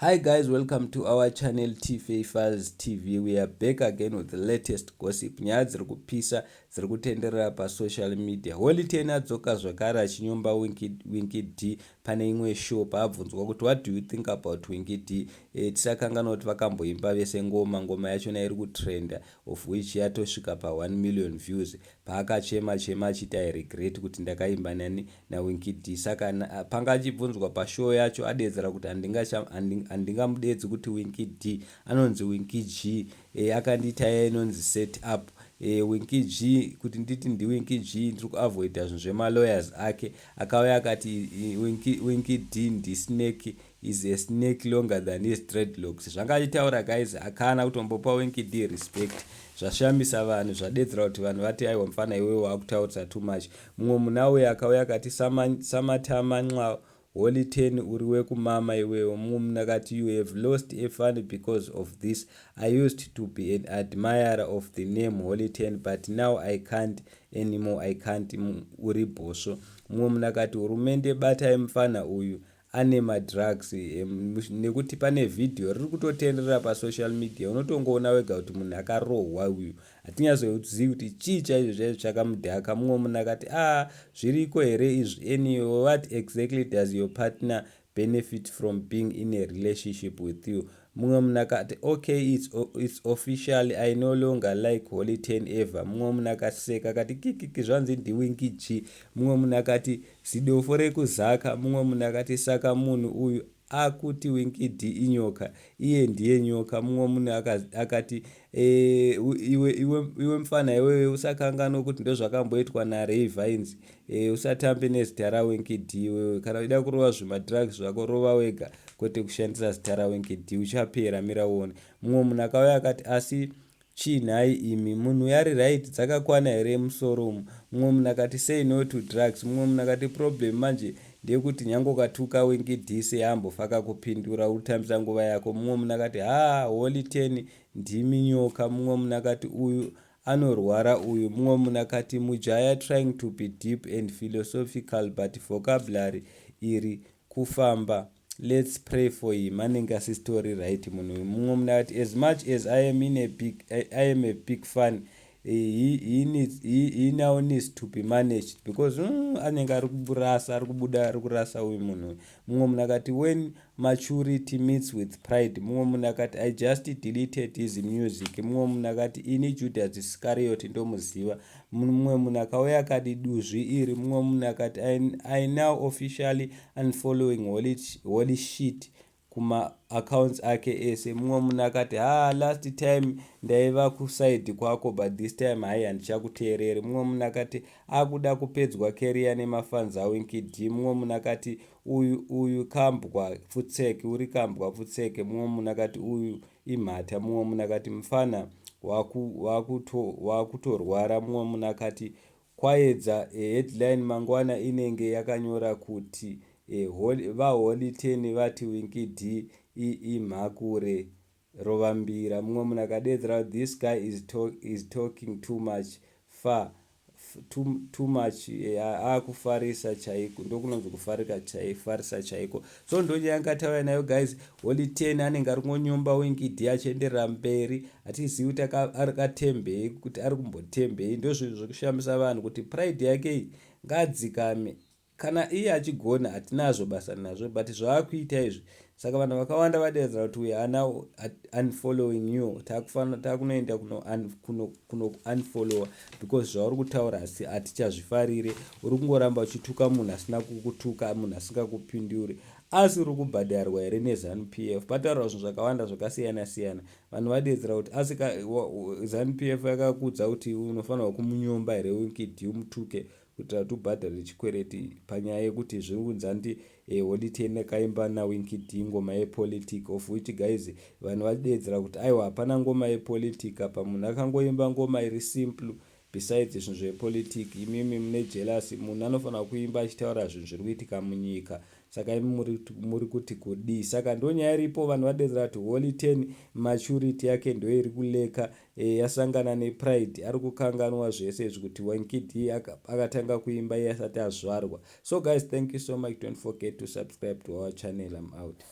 Hi guys, welcome to our channel T-Fafers TV. We are back again with the latest gossip. Nyaya dziri kupisa dziri kutenderera pasocial media. Ten adzoka zvakare achinyomba Winky D pane imwe show paabvunzwa kuti what do you think about Winky D? Tisakangana kuti vakamboimba vese ngoma yachona iri kutrenda of which yatosvika pa 1 million views. Paakachema achiti I regret kuti ndakaimba nani naWinky D. Saka panga achibvunzwa pashow yacho adedzera kuti handingamudedzi kuti Winky D, anonzi Winky G. Akandita inonzi set up. Winky G, kuti nditi ndiWinky G ndiri kuavoida zvinhu zvemalawyers ake. Akauya akati Winky D ndisnake, is a snake longer than his dreadlocks. Zvanga achitaura guys, akana kutombopa Winky D respect. Zvashamisa vanhu, zvadedzera kuti vanhu vati aiwa mufana iwewe wakutaurisa too much. Mumwe munawe akauya akati samatama nxa Ten uri wekumama iwewe. Mumwe munhu akati you have lost a fan because of this. I used to be an admirer of the name Ten, but now I can't anymore. I can't uri bhosvo. Mumwe munhu akati hurumende batai mufana uyu ane madrugs, nekuti pane video riri kutotenderera pasocial media. Unotongoona wega kuti munhu akarohwa uyu. Hatinyazozivi kuti chii chaizvo chakamudhaka. Mumwe munhu akati zviriko here izvi? Anyway, what exactly does your partner benefit from being in a relationship with you? Mumwe munhu akati okay, it's official, I no longer like Ten ever. Mumwe munhu akaseka akati kikiki zvanzi ndiWinky G. Mumwe munhu akati zidofo rekuzaka. Mumwe munhu akati saka munhu uyu akuti Winky D inyoka, iye ndiye nyoka. Mumwe munhu akati iwe mfana iwewe usakangana kuti ndozvakamboitwa naRay Vines. Usatambe nezita raWinky D iwewe. Kana uida kurova zvimadrugs zvako rova wega, kwete kushandisa zita raWinky D, uchapera mira uone. Mumwe munhu akauya akati asi chinhai imi munhu yari right dzakakwana here musoro umu. Mumwe munhu akati say no to drugs. Mumwe munhu akati problem manje ndekuti nyange ukatuka Winky D seambofa kakupindura utambisa nguva yako. Mumwe munhu akati Ten ndimi nyoka. Mumwe munhu akati uyu anorwara uyu. Mumwe munhu akati mujaya trying to be deep and philosophical but vocabulary iri kufamba. Let's pray for him. Anenge asi story right munhu uyu. Mumwe munhu akati as much as I am a big fan, he now needs to be managed because anenge ari kurasa uyu munhu. Mumwe munhu akati when maturity meets with pride. Mumwe munhu akati I just deleted his music. Mumwe munhu akati ini Judas Iscariot ndomuziva. Mumwe munhu akauya akati duzvi iri. Mumwe munhu akati I now officially unfollowing holy shit kuma accounts ake ese. Mumwe munhu akati last time ndaiva kuside kwako but this time handichakuteereri. Mumwe munhu akati akuda kupedzwa career nemafans aWinky D. Mumwe munhu akati uyu kambwa futseke, uri kambwa futseke. Mumwe munhu akati uyu imhata. Mumwe munhu akati mufana wakutorwara. Mumwe munhu akati kwaedza headline mangwana inenge yakanyora kuti Ten vati Winky D imhakure rovambira. Mumwe munhu akadedzera this guy is talking too much too much. Akufarisa chaiko, ndokunonzi kufarisa chaiko. So ndonyaya yakataura nayo guys. Ten anenge ari kungonyomba Winky D achienderera mberi. Hatizivi kuti akatembei, kuti ari kumbotembei. Ndozvinhu zvokushamisa vanhu kuti pride yake ngadzikame. Kana iye achigona hatinazvo basa nazvo, but zvaakuita izvi. Saka vanhu vakawanda vadedzera kuti we are now unfollowing you. Takunoenda kuno unfollower because zvauri kutaura hatichazvifarire. Uri kungoramba uchituka munhu asina kukutuka, munhu asingakupinduri. Asi uri kubhadharwa here neZANU-PF. Pataurwa zvinhu zvakawanda zvakasiyana siyana. Vanhu vadedzera kuti asi ZANU-PF yakakudza kuti unofanirwa kumunyomba here Winky D umutuke kuitira kuti ubhadhare chikwereti panyaya yekuti zviri kunza ndi Ten akaimba naWinky D ngoma yepolitic, of which guys vanhu vadedzera kuti aiwa hapana ngoma yepolitic apa. Munhu akangoimba ngoma iri simple besides zvinhu zvepolitic. Imimi mune jealousy. Munhu anofanira kuimba achitaura zvinhu zviri kuitika munyika. Saka imi muri kuti kudii. Saka ndonyaya iripo. Vanhu vadedzera kuti Ten maturity yake ndo iri kuleka, yasangana nepride. Ari kukanganwa zvese izvi kuti Winky D akatanga kuimba iye asati azvarwa. So guys, thank you so much. Don't forget to subscribe to our channel. I'm out.